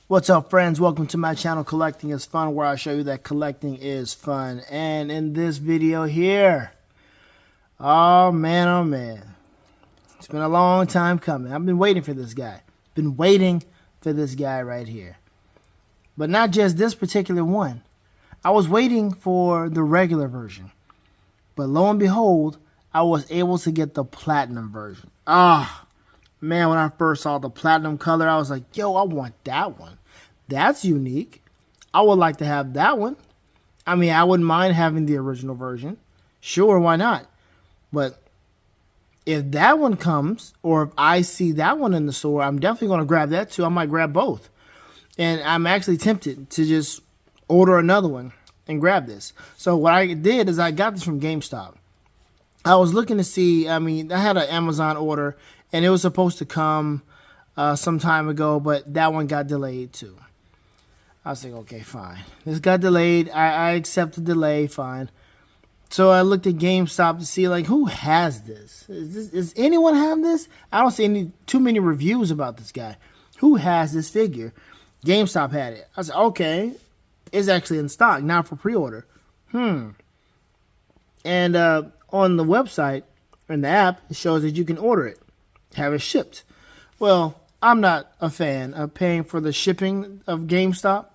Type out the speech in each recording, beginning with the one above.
What's up, friends? Welcome to my channel, Collecting is Fun, where I show you that collecting is fun. And in this video here, oh man, it's been a long time coming. I've been waiting for this guy. Been waiting for this guy right here. But not just this particular one. I was waiting for the regular version. But lo and behold, I was able to get the platinum version. Man, when I first saw the platinum color, I was like, yo, I want that one. That's unique. I would like to have that one. I mean, I wouldn't mind having the original version. Sure, why not? But if that one comes, or if I see that one in the store, I'm definitely going to grab that too. I might grab both. And I'm actually tempted to just order another one and grab this. So what I did is I got this from GameStop. I was looking to see, I had an Amazon order, and it was supposed to come some time ago, but that one got delayed too. I was like, okay, fine. This got delayed. I accept the delay, fine. So I looked at GameStop to see, like, who has this? Does anyone have this? I don't see too many reviews about this guy. Who has this figure? GameStop had it. I said, okay, it's actually in stock, not for pre-order. And on the website, in the app, it shows that you can order it, have it shipped. Well, I'm not a fan of paying for the shipping of GameStop.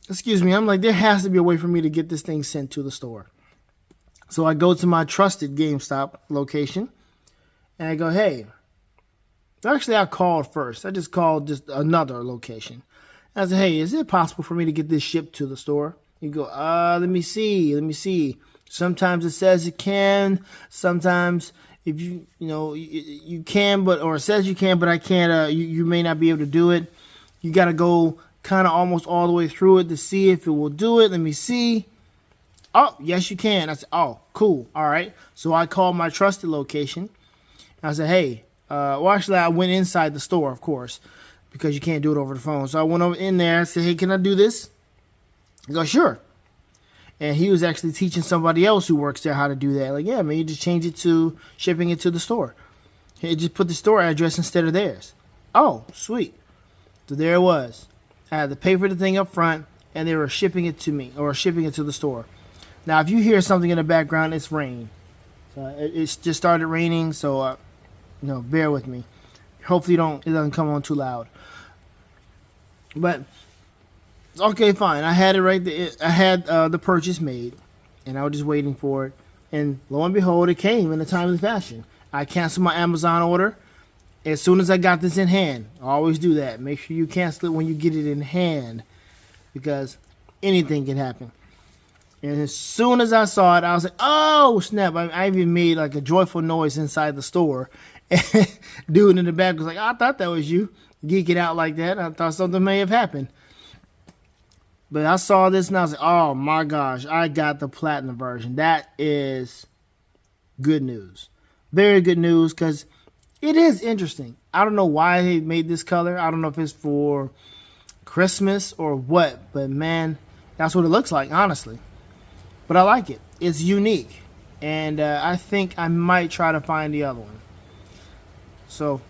Excuse me, I'm like, there has to be a way for me to get this thing sent to the store. So I go to my trusted GameStop location, and I go, hey. Actually, I called first. I just called just another location. I said, hey, is it possible for me to get this shipped to the store? You go, let me see. Sometimes it says it can. Sometimes if you can, or it says you can, but I can't. You may not be able to do it. You got to go kind of almost all the way through it to see if it will do it. Let me see. Oh, yes, you can. I said, oh, cool. All right. So I called my trusted location. I said, hey, actually, I went inside the store, of course, because you can't do it over the phone. So I went over in there. I said, hey, can I do this? He goes, sure. And he was actually teaching somebody else who works there how to do that. Like, yeah, man, you just change it to shipping it to the store. He just put the store address instead of theirs. Oh, sweet. So there it was. I had to pay for the thing up front, and they were shipping it to me, or shipping it to the store. Now, if you hear something in the background, it's rain. So it's just started raining, so bear with me. Hopefully, it doesn't come on too loud. But okay, fine. I had it right there. I had the purchase made, and I was just waiting for it. And lo and behold, it came in a timely fashion. I canceled my Amazon order as soon as I got this in hand. I always do that. Make sure you cancel it when you get it in hand, because anything can happen. And as soon as I saw it, I was like, oh, snap. I even made like a joyful noise inside the store. Dude in the back was like, I thought that was you. Geeking out like that. I thought something may have happened. But I saw this and I was like, oh my gosh, I got the platinum version. That is good news. Very good news, because it is interesting. I don't know why they made this color. I don't know if it's for Christmas or what. But man, that's what it looks like, honestly. But I like it. It's unique. And I think I might try to find the other one. So,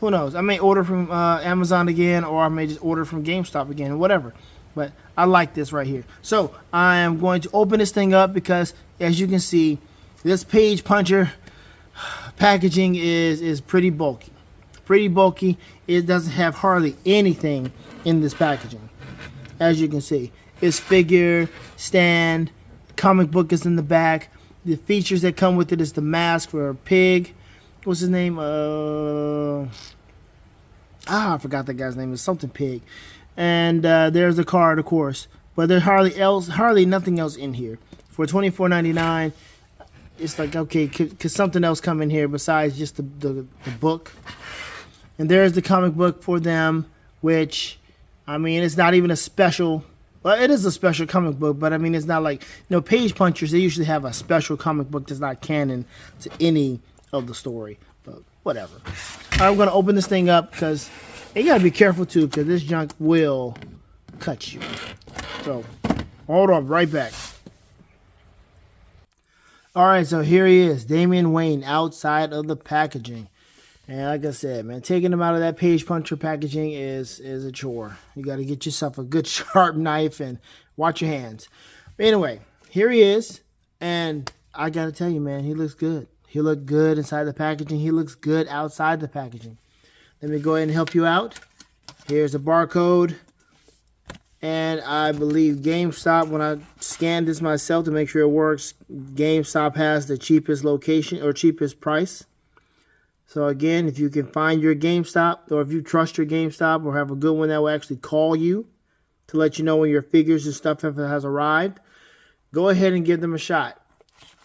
who knows? I may order from Amazon again, or I may just order from GameStop again, whatever. But I like this right here. So, I am going to open this thing up because, as you can see, this page puncher packaging is pretty bulky. Pretty bulky. It doesn't have hardly anything in this packaging. As you can see, it's figure, stand, comic book is in the back. The features that come with it is the mask for a pig. What's his name? I forgot that guy's name. It's something pig. And there's the card, of course. But there's hardly nothing else in here. For $24.99, it's like, okay, could something else come in here besides just the book? And there's the comic book for them, which, I mean, it's not even a special. Well, it is a special comic book, but I mean, it's not like, page punchers, they usually have a special comic book that's not canon to any of the story. But whatever. I'm going to open this thing up because you got to be careful too, because this junk will cut you. So, hold on, right back. All right, so here he is, Damian Wayne, outside of the packaging. And like I said, man, taking him out of that page puncher packaging is a chore. You got to get yourself a good sharp knife and watch your hands. But anyway, here he is. And I got to tell you, man, he looks good. He looked good inside the packaging. He looks good outside the packaging. Let me go ahead and help you out. Here's the barcode. And I believe GameStop, when I scanned this myself to make sure it works, GameStop has the cheapest location or cheapest price. So again, if you can find your GameStop, or if you trust your GameStop or have a good one that will actually call you to let you know when your figures and stuff has arrived, go ahead and give them a shot.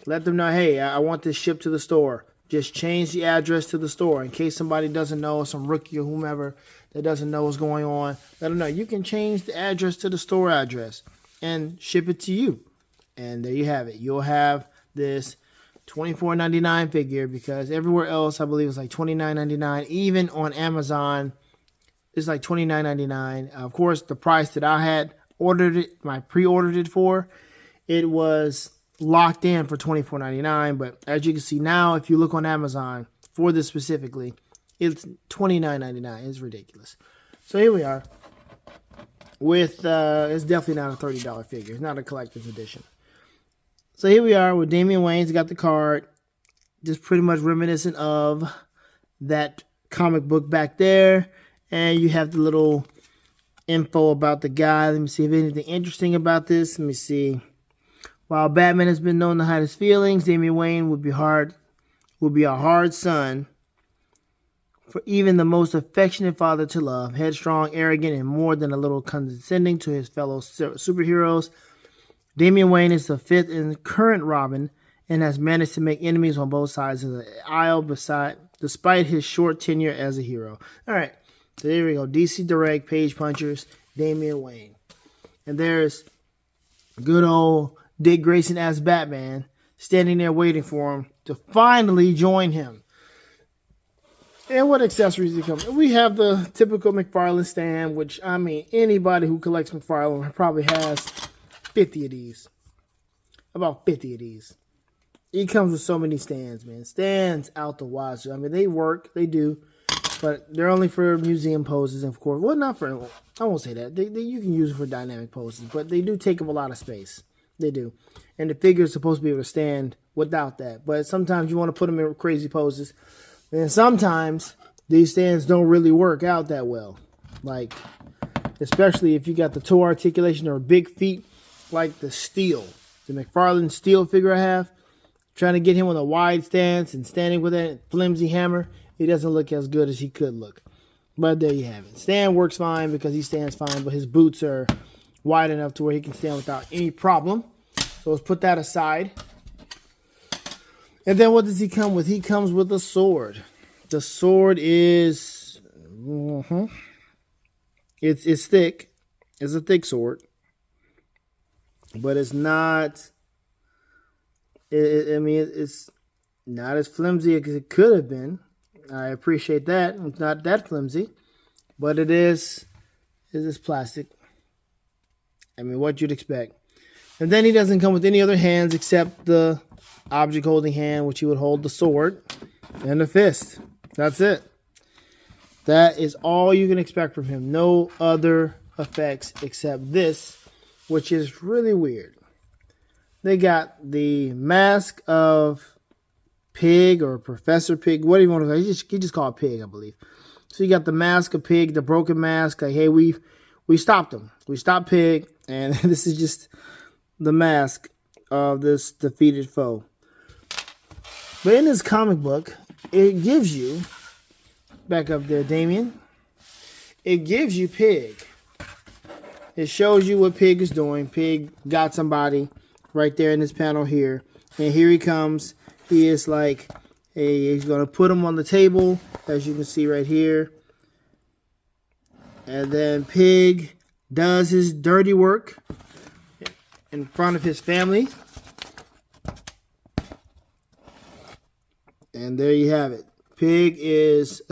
Let them know, hey, I want this shipped to the store. Just change the address to the store in case somebody doesn't know, some rookie or whomever that doesn't know what's going on. Let them know. You can change the address to the store address and ship it to you. And there you have it. You'll have this $24.99 figure, because everywhere else I believe it's like $29.99. Even on Amazon, it's like $29.99. Of course, the price that I had ordered it, I pre-ordered it for, it was locked in for $24.99. But as you can see now, if you look on Amazon for this specifically, it's $29.99. It's ridiculous. So here we are with it's definitely not a $30 figure. It's not a collector's edition. So here we are with Damian Wayne's got the card, just pretty much reminiscent of that comic book back there. And you have the little info about the guy. Let me see if anything interesting about this. Let me see. While Batman has been known to hide his feelings, Damian Wayne would be a hard son for even the most affectionate father to love. Headstrong, arrogant, and more than a little condescending to his fellow superheroes, Damian Wayne is the fifth and current Robin and has managed to make enemies on both sides of the aisle despite his short tenure as a hero. All right, so there we go. DC Direct, Page Punchers, Damian Wayne. And there's good old Dick Grayson as Batman standing there waiting for him to finally join him. And what accessories do come? We have the typical McFarlane stand, which, I mean, anybody who collects McFarlane probably has 50 of these. About 50 of these. It comes with so many stands, man. Stands out the wazoo. I mean, they work. They do. But they're only for museum poses, of course. Well, not for... I won't say that. You can use it for dynamic poses. But they do take up a lot of space. They do. And the figure is supposed to be able to stand without that. But sometimes you want to put them in crazy poses. And sometimes these stands don't really work out that well. Like, especially if you got the toe articulation or big feet. Like the steel, the McFarlane steel figure I have, trying to get him with a wide stance and standing with that flimsy hammer, he doesn't look as good as he could look. But there you have it. Stand works fine because he stands fine, but his boots are wide enough to where he can stand without any problem. So let's put that aside. And then what does he come with? He comes with a sword. The sword is it's thick. It's a thick sword. But it's not, I mean, it's not as flimsy as it could have been. I appreciate that. It's not that flimsy. But it is plastic. I mean, what you'd expect. And then he doesn't come with any other hands except the object holding hand, which he would hold the sword and the fist. That's it. That is all you can expect from him. No other effects except this, which is really weird. They got the mask of Pig or Professor Pig, what do you want to call it? You just call it Pig, I believe. So you got the mask of Pig, the broken mask. Like, hey, we stopped him. We stopped Pig, and this is just the mask of this defeated foe. But in this comic book, it gives you, back up there, Damien, it gives you Pig. It shows you what Pig is doing. Pig got somebody right there in this panel here. And here he comes. He is like, hey, he's going to put him on the table, as you can see right here. And then Pig does his dirty work in front of his family. And there you have it. Pig is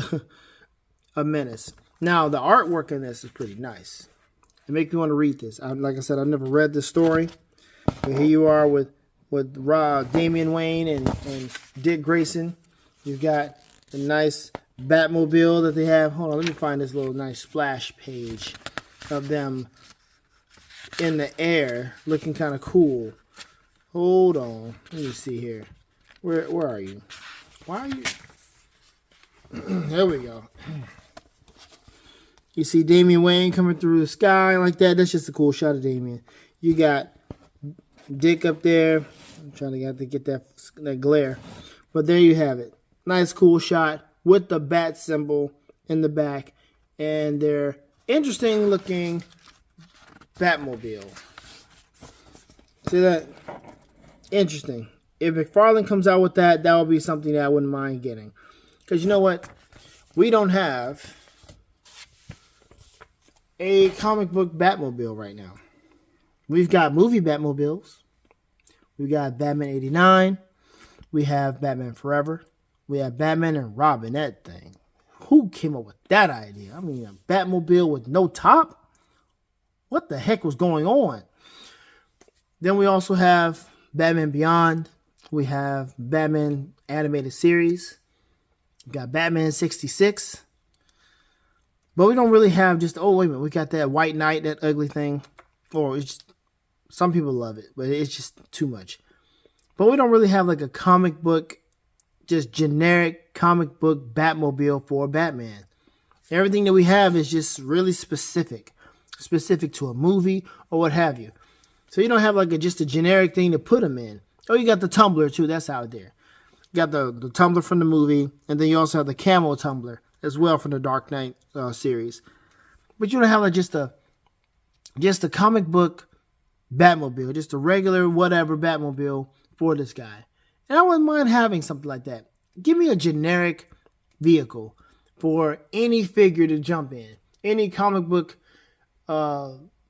a menace. Now, the artwork in this is pretty nice. It makes me want to read this. Like I said, I've never read this story. But here you are with with Damian Wayne and Dick Grayson. You've got the nice Batmobile that they have. Hold on, let me find this little nice splash page of them in the air, looking kind of cool. Hold on, let me see here. Where are you? Why are you? There we go. You see Damian Wayne coming through the sky like that. That's just a cool shot of Damian. You got Dick up there. I'm trying to get that glare. But there you have it. Nice cool shot with the bat symbol in the back. And their interesting looking Batmobile. See that? Interesting. If McFarlane comes out with that, that would be something that I wouldn't mind getting. Because you know what? We don't have a comic book Batmobile right now. We've got movie Batmobiles. We got Batman 89. We have Batman Forever. We have Batman and Robin. That thing. Who came up with that idea? I mean, a Batmobile with no top? What the heck was going on? Then we also have Batman Beyond. We have Batman Animated Series. We got Batman 66. But we don't really have just, oh, wait a minute. We got that White Knight, that ugly thing. Or it's just, some people love it, but it's just too much. But we don't really have like a comic book, just generic comic book Batmobile for Batman. Everything that we have is just really specific to a movie or what have you. So you don't have like just a generic thing to put them in. Oh, you got the tumbler too. That's out there. You got the tumbler from the movie, and then you also have the camo tumbler as well from the Dark Knight series. But you don't have like just a comic book Batmobile, just a regular whatever Batmobile for this guy. And I wouldn't mind having something like that. Give me a generic vehicle for any figure to jump in, any comic book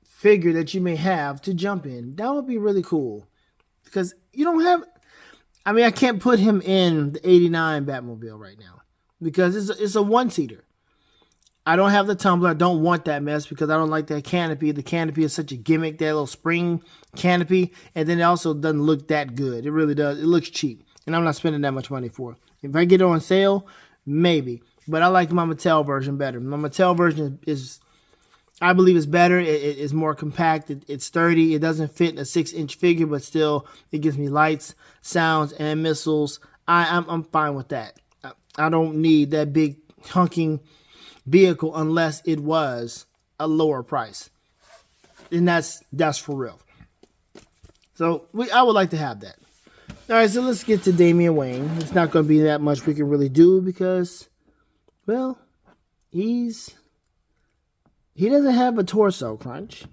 figure that you may have to jump in. That would be really cool. Because you don't have, I mean, I can't put him in the 89 Batmobile right now because it's a one-seater. I don't have the tumbler. I don't want that mess because I don't like that canopy. The canopy is such a gimmick, that little spring canopy. And then it also doesn't look that good. It really does. It looks cheap. And I'm not spending that much money for it. If I get it on sale, maybe. But I like my Mattel version better. My Mattel version is, I believe, is better. It is more compact. It's sturdy. It doesn't fit a 6-inch figure, but still it gives me lights, sounds, and missiles. I'm fine with that. I don't need that big hunking vehicle unless it was a lower price. And that's for real. So I would like to have that. All right, so let's get to Damian Wayne. It's not going to be that much we can really do because, well, he doesn't have a torso crunch.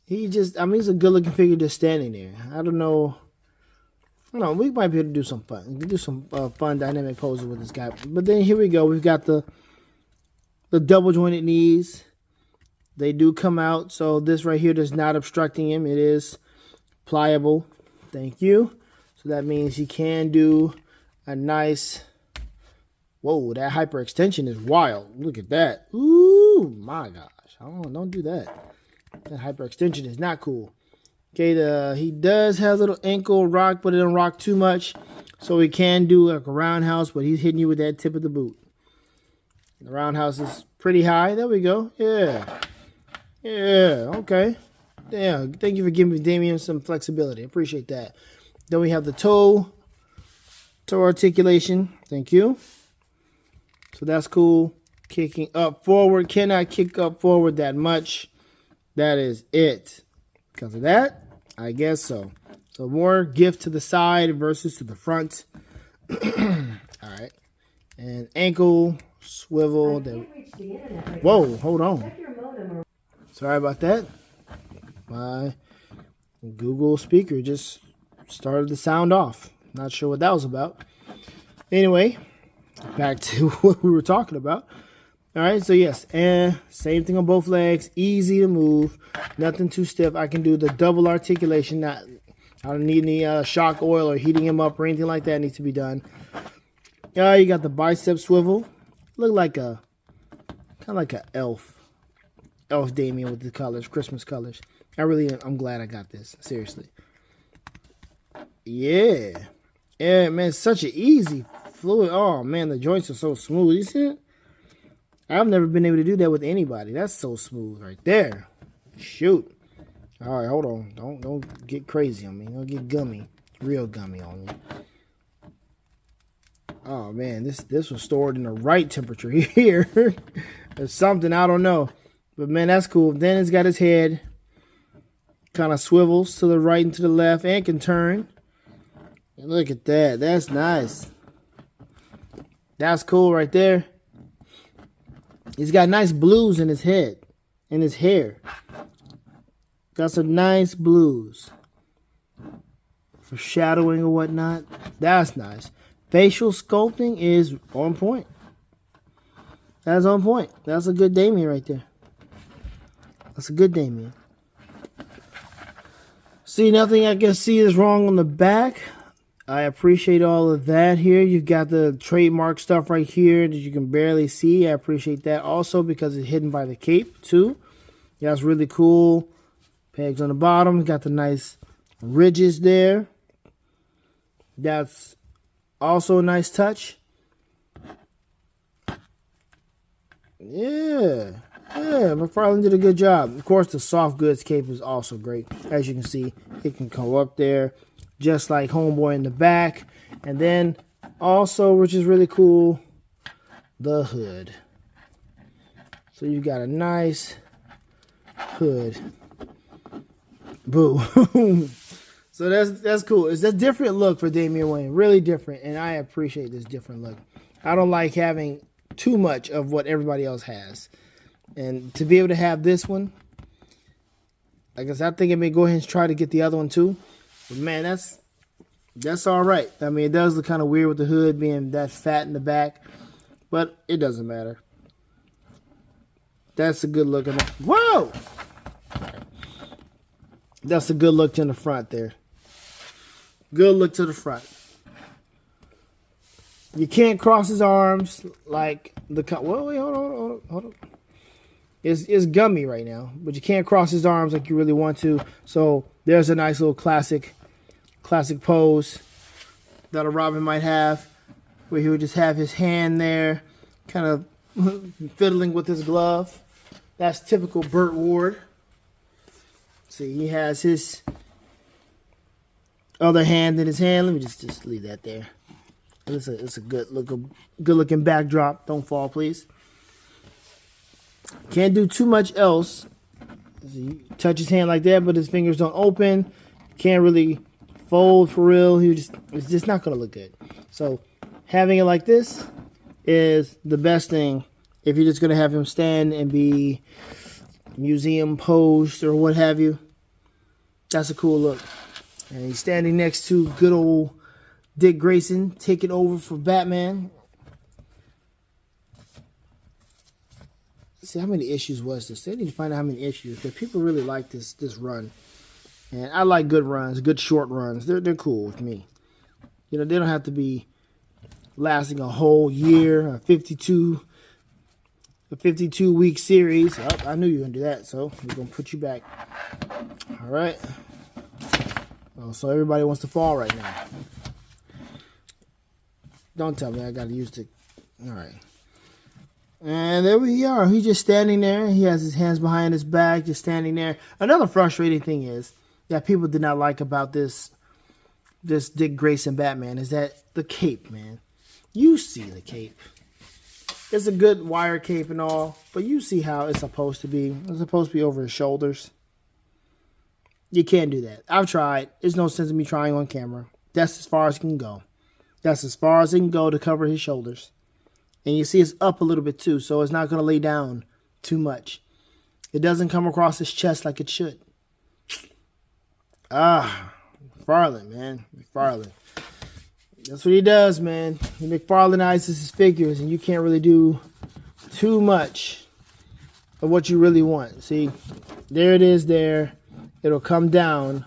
He's a good looking figure just standing there. I don't know. We might be able to do some fun. Do some fun dynamic poses with this guy. But then here we go. We've got the double jointed knees. They do come out. So this right here is not obstructing him. It is pliable. Thank you. So that means he can do a nice, whoa, that hyperextension is wild. Look at that. Ooh, my gosh. Don't do that. That hyperextension is not cool. Okay, he does have a little ankle rock, but it don't rock too much. So he can do like a roundhouse, but he's hitting you with that tip of the boot. The roundhouse is pretty high. There we go. Yeah. Yeah, okay. Yeah, thank you for giving Damian some flexibility. I appreciate that. Then we have the toe articulation. Thank you. So that's cool. Kicking up forward. Cannot kick up forward that much. That is it. Because of that, I guess so. So more gift to the side versus to the front. All right. And ankle swivel. Whoa, hold on. Sorry about that. My Google speaker just started to sound off. Not sure what that was about. Anyway, back to what we were talking about. All right, so yes, and same thing on both legs. Easy to move. Nothing too stiff. I can do the double articulation. I don't need any shock oil or heating him up or anything like that needs to be done. You got the bicep swivel. Look like kind of like an elf Damian with the colors, Christmas colors. I'm glad I got this. Seriously. Yeah. Yeah, man, such an easy fluid. Oh, man, the joints are so smooth. You see it? I've never been able to do that with anybody. That's so smooth right there. Shoot. All right, hold on. Don't get crazy on me. Don't get gummy. Real gummy on me. Oh, man, this was stored in the right temperature here. There's something, I don't know. But, man, that's cool. Then it's got his head. Kind of swivels to the right and to the left and can turn. And look at that. That's nice. That's cool right there. He's got nice blues in his head. In his hair. Got some nice blues. For shadowing or whatnot. That's nice. Facial sculpting is on point. That's on point. That's a good Damian right there. That's a good Damian. See, nothing I can see is wrong on the back. I appreciate all of that here. You've got the trademark stuff right here that you can barely see. I appreciate that also because it's hidden by the cape too. Yeah, that's really cool. Pegs on the bottom. Got the nice ridges there. That's also a nice touch. Yeah. Yeah, McFarlane did a good job. Of course, the soft goods cape is also great. As you can see, it can come up there just like Homeboy in the back. And then also, which is really cool, the hood. So you got a nice hood. Boom. So that's cool. It's a different look for Damian Wayne. Really different. And I appreciate this different look. I don't like having too much of what everybody else has. And to be able to have this one, I guess I think I may go ahead and try to get the other one too. But man, that's all right. I mean, it does look kind of weird with the hood being that fat in the back, but it doesn't matter. That's a good look. Whoa! That's a good look to the front there. Good look to the front. You can't cross his arms like the... Whoa, wait, hold on. It's gummy right now, but you can't cross his arms like you really want to. So there's a nice little classic pose that a Robin might have, where he would just have his hand there, kind of fiddling with his glove. That's typical Burt Ward. See, he has his other hand in his hand. Let me just leave that there. It's a good looking backdrop. Don't fall, please. Can't do too much else. He touch his hand like that, but his fingers don't open. Can't really fold for real. It's just not gonna look good. So having it like this is the best thing if you're just gonna have him stand and be museum posed or what have you. That's a cool look. And he's standing next to good old Dick Grayson, taking over for Batman. See, how many issues was this? They need to find out how many issues, because people really like this run. And I like good runs, good short runs. They're cool with me. You know, they don't have to be lasting a whole year, a 52-week series. Oh, I knew you were going to do that, so we're going to put you back. All right. Oh, so everybody wants to fall right now. Don't tell me I got to use the... All right. And there we are. He's just standing there. He has his hands behind his back, just standing there. Another frustrating thing is that people did not like about this Dick Grayson Batman is that the cape, man. You see the cape. It's a good wire cape and all, but you see how it's supposed to be. It's supposed to be over his shoulders. You can't do that. I've tried. There's no sense in me trying on camera. That's as far as it can go. That's as far as it can go to cover his shoulders. And you see it's up a little bit too, so it's not going to lay down too much. It doesn't come across his chest like it should. McFarlane, man. McFarlane. That's what he does, man. He McFarlaneizes his figures, and you can't really do too much of what you really want. See, there it is there. It'll come down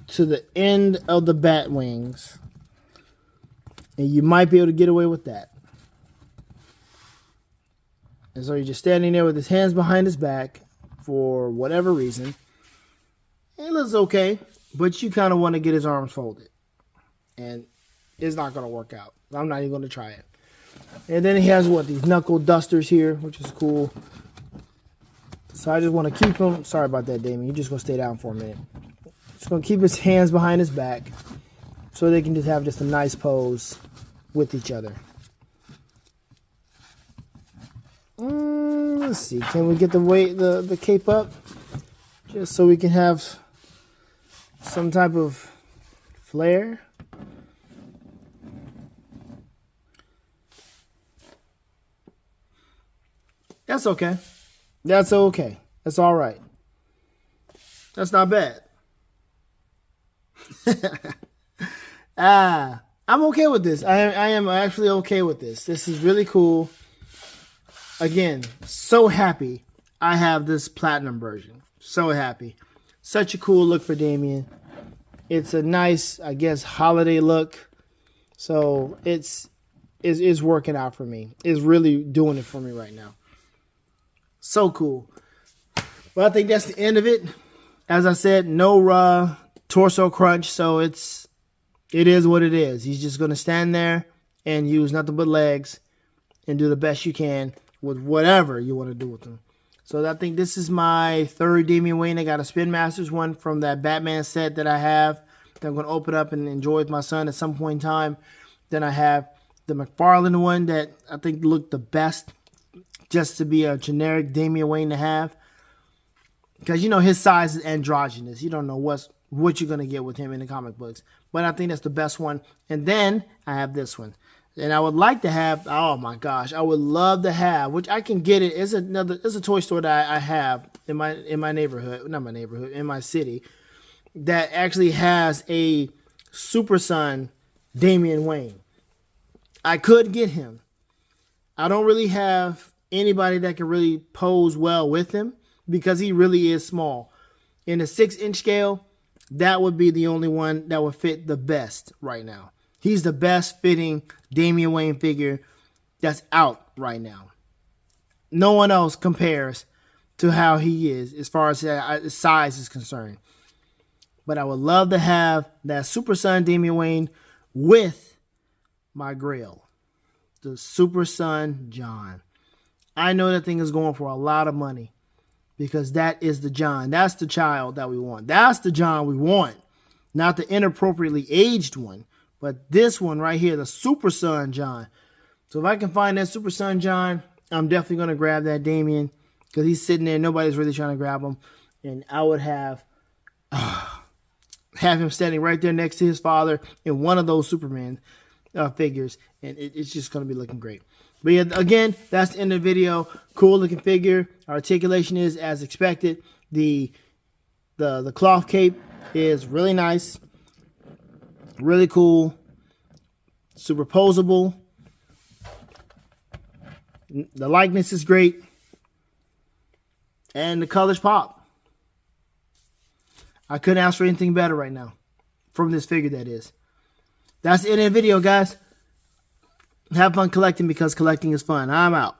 to the end of the bat wings. And you might be able to get away with that. And so you're just standing there with his hands behind his back for whatever reason. It looks okay, but you kind of want to get his arms folded. and it's not going to work out. I'm not even going to try it. And then he has what, these knuckle dusters here, which is cool. So I just want to keep him. Sorry about that, Damian. You're just going to stay down for a minute. Just going to keep his hands behind his back so they can just have just a nice pose with each other. Let's see. Can we get the cape up? Just so we can have some type of flair. That's okay. That's okay. That's all right. That's not bad. I'm okay with this. I am actually okay with this. This is really cool. Again, so happy I have this platinum version. So happy. Such a cool look for Damian. It's a nice, I guess, holiday look. So it's working out for me. It's really doing it for me right now. So cool. But I think that's the end of it. As I said, no torso crunch. So it is what it is. He's just going to stand there and use nothing but legs and do the best you can with whatever you want to do with them. So I think this is my third Damian Wayne. I got a Spin Masters one from that Batman set that I have that I'm going to open up and enjoy with my son at some point in time. Then I have the McFarlane one that I think looked the best just to be a generic Damian Wayne to have. Because, you know, his size is androgynous. You don't know what you're going to get with him in the comic books. But I think that's the best one. And then I have this one. And I would like to have, oh my gosh, I would love to have, which I can get it. It's a toy store that I have in my neighborhood, not my neighborhood, in my city, that actually has a Super Son Damian Wayne. I could get him. I don't really have anybody that can really pose well with him because he really is small. In a 6-inch scale, that would be the only one that would fit the best right now. He's the best fitting Damian Wayne figure that's out right now. No one else compares to how he is as far as his size is concerned. But I would love to have that Super Son Damian Wayne with my Grail, the Super Son John. I know that thing is going for a lot of money because that is the John. That's the child that we want. That's the John we want, not the inappropriately aged one, but this one right here, the Super Son John. So if I can find that Super Son John, I'm definitely going to grab that Damian because he's sitting there. Nobody's really trying to grab him. And I would have him standing right there next to his father in one of those Superman figures. And it's just going to be looking great. But yeah, again, that's the end of the video. Cool looking figure. Articulation is as expected. The cloth cape is really nice. Really cool. Superposable. The likeness is great. And the colors pop. I couldn't ask for anything better right now. From this figure, that is. That's the end of the video, guys. Have fun collecting because collecting is fun. I'm out.